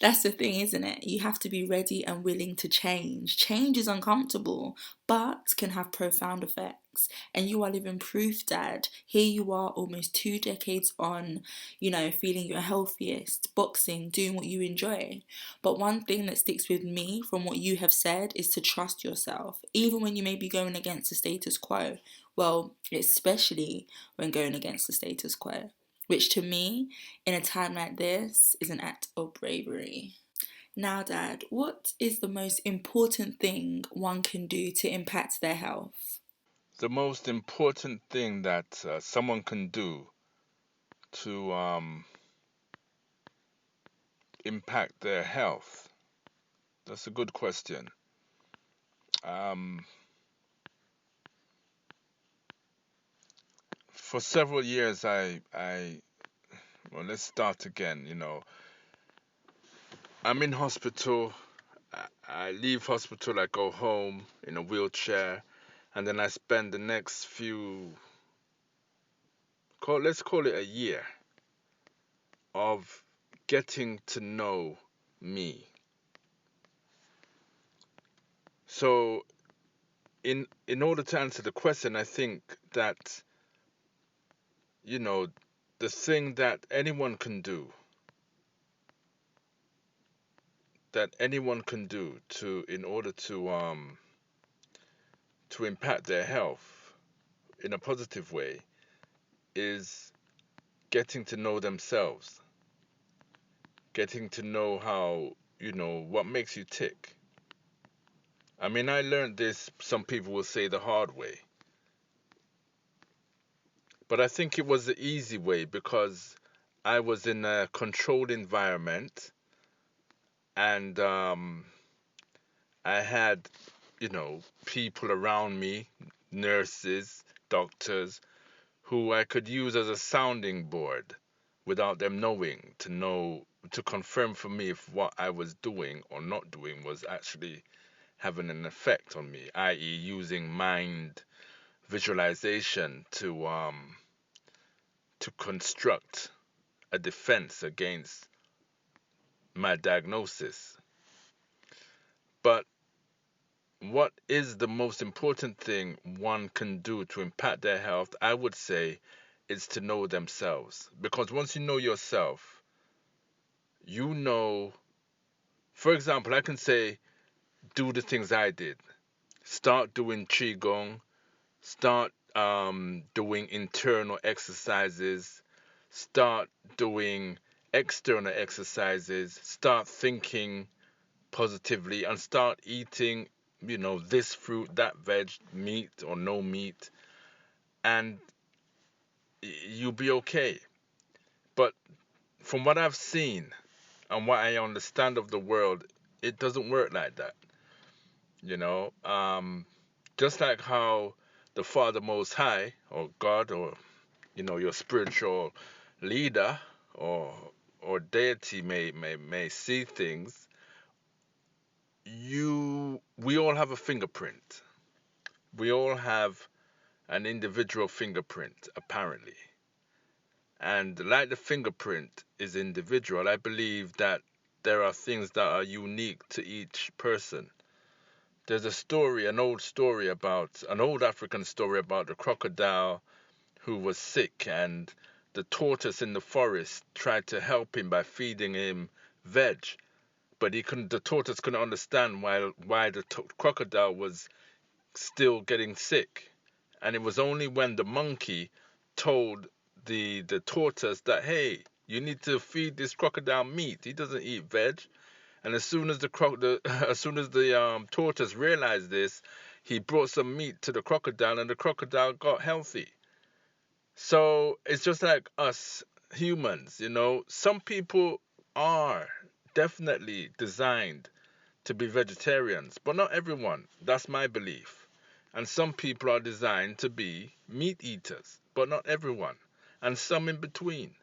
That's the thing, isn't it? You have to be ready and willing to change. Change is uncomfortable, but can have profound effects. And you are living proof, Dad. Here you are, almost 2 decades on, feeling your healthiest, boxing, doing what you enjoy. But one thing that sticks with me from what you have said is to trust yourself, even when you may be going against the status quo. Well, especially when going against the status quo, which to me, in a time like this, is an act of bravery. Now, Dad, what is the most important thing one can do to impact their health? The most important thing that someone can do to impact their health? That's a good question. Um, for several years, well, let's start again. I'm in hospital. I leave hospital, I go home in a wheelchair, and then I spend the next let's call it a year, of getting to know me. So, in order to answer the question, I think that you know the thing that anyone can do to in order to impact their health in a positive way is getting to know themselves, getting to know how, what makes you tick. I mean, I learned this, some people will say, the hard way, but I think it was the easy way because I was in a controlled environment, and I had, people around me, nurses, doctors, who I could use as a sounding board without them knowing, to confirm for me if what I was doing or not doing was actually having an effect on me, i.e., using mind visualization to construct a defense against my diagnosis. But what is the most important thing one can do to impact their health? I would say is to know themselves. Because once you know yourself, you know, for example, I can say, do the things I did. Start doing Qigong, start doing internal exercises, start doing external exercises, start thinking positively, and start eating, this fruit, that veg, meat or no meat, and you'll be okay. But from what I've seen and what I understand of the world, it doesn't work like that. You know, just like how the Father Most High, or God, or your spiritual leader, or deity may see things. We all have a fingerprint. We all have an individual fingerprint, apparently. And like the fingerprint is individual, I believe that there are things that are unique to each person. There's a story, an old African story about the crocodile who was sick, and the tortoise in the forest tried to help him by feeding him veg, but the tortoise couldn't understand why the crocodile was still getting sick. And it was only when the monkey told the tortoise that, hey, you need to feed this crocodile meat. He doesn't eat veg. And as soon as as soon as the tortoise realized this, he brought some meat to the crocodile, and the crocodile got healthy. So it's just like us humans, Some people are definitely designed to be vegetarians, but not everyone. That's my belief. And some people are designed to be meat eaters, but not everyone. And some in between.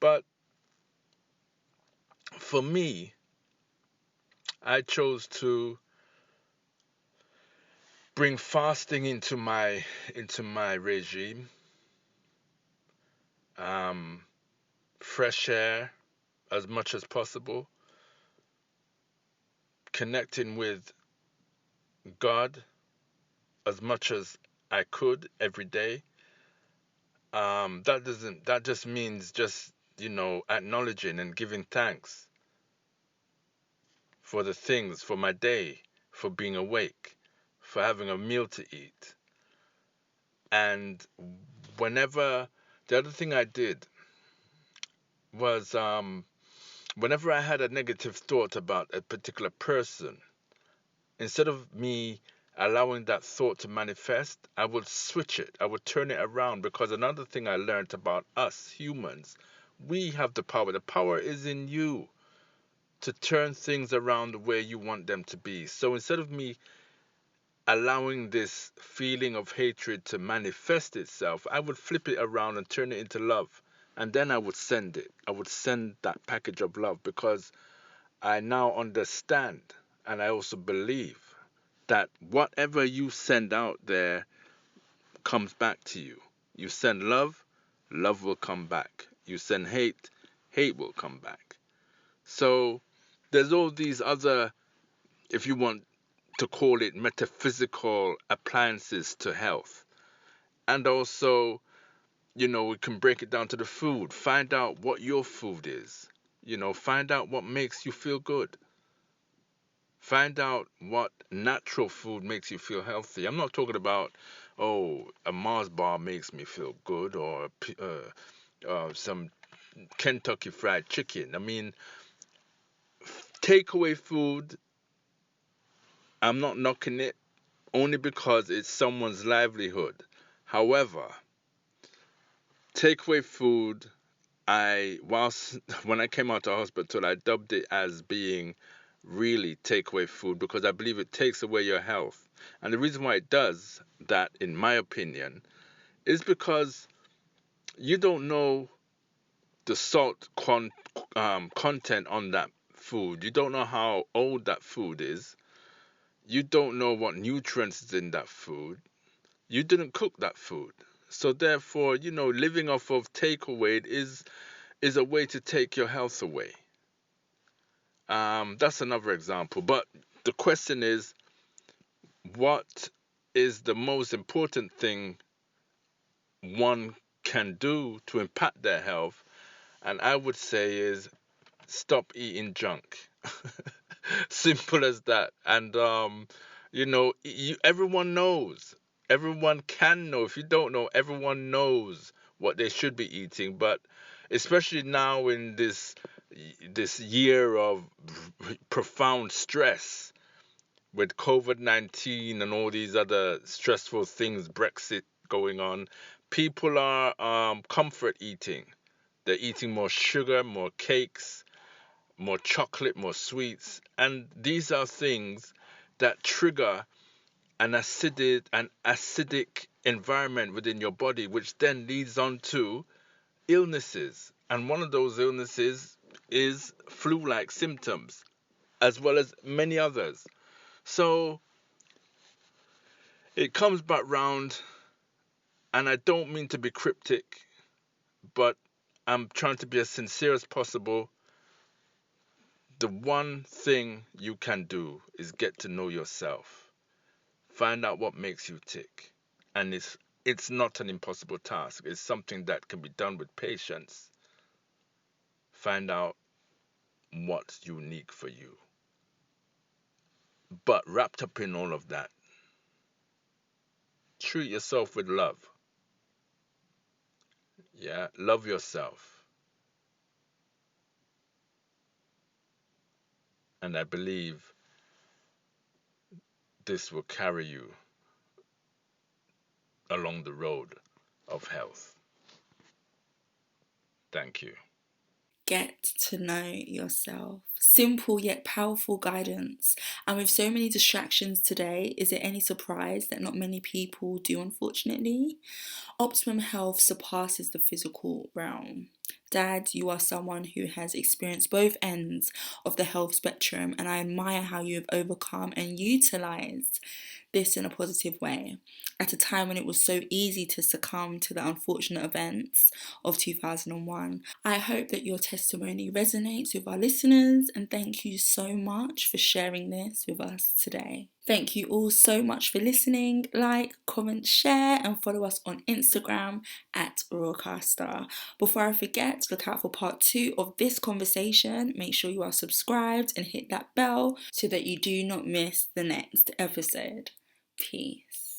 But for me, I chose to bring fasting into my regime. Um, Fresh air, as much as possible, connecting with God as much as I could every day. That just means just, acknowledging and giving thanks for the things, for my day, for being awake, for having a meal to eat. And whenever, the other thing I did was, whenever I had a negative thought about a particular person, instead of me allowing that thought to manifest, I would switch it. I would turn it around, because another thing I learned about us humans, we have the power. The power is in you to turn things around the way you want them to be. So instead of me allowing this feeling of hatred to manifest itself, I would flip it around and turn it into love. And then I would send it. I would send that package of love, because I now understand, and I also believe that whatever you send out there comes back to you. You send love, love will come back. You send hate, hate will come back. So there's all these other, if you want to call it, metaphysical appliances to health. And also, we can break it down to the food. Find out what your food is. Find out what makes you feel good. Find out what natural food makes you feel healthy. I'm not talking about, oh, a Mars bar makes me feel good, or some Kentucky Fried Chicken. I mean, takeaway food, I'm not knocking it, only because it's someone's livelihood. However, takeaway food, when I came out of hospital, I dubbed it as being really takeaway food, because I believe it takes away your health. And the reason why it does that, in my opinion, is because you don't know the salt content on that food. You don't know how old that food is. You don't know what nutrients is in that food. You didn't cook that food. So therefore, living off of takeaway is a way to take your health away. That's another example. But the question is, what is the most important thing one can do to impact their health? And I would say is stop eating junk. Simple as that. And everyone knows. Everyone can know. If you don't know, everyone knows what they should be eating. But especially now in this year of profound stress, with COVID-19 and all these other stressful things, Brexit going on, people are comfort eating. They're eating more sugar, more cakes, more chocolate, more sweets. And these are things that trigger an acidic environment within your body, which then leads on to illnesses. And one of those illnesses is flu-like symptoms, as well as many others. So it comes back round, and I don't mean to be cryptic, but I'm trying to be as sincere as possible. The one thing you can do is get to know yourself. Find out what makes you tick. And it's not an impossible task. It's something that can be done with patience. Find out what's unique for you. But wrapped up in all of that, treat yourself with love. Yeah, love yourself. And I believe this will carry you along the road of health. Thank you. Get to know yourself. Simple yet powerful guidance. And with so many distractions today, is it any surprise that not many people do, unfortunately? Optimum health surpasses the physical realm. Dad, you are someone who has experienced both ends of the health spectrum, and I admire how you have overcome and utilized this in a positive way at a time when it was so easy to succumb to the unfortunate events of 2001. I hope that your testimony resonates with our listeners, and thank you so much for sharing this with us today. Thank you all so much for listening. Like, comment, share, and follow us on Instagram at Rawcaster. Before I forget, look out for part 2 of this conversation. Make sure you are subscribed and hit that bell so that you do not miss the next episode. Peace.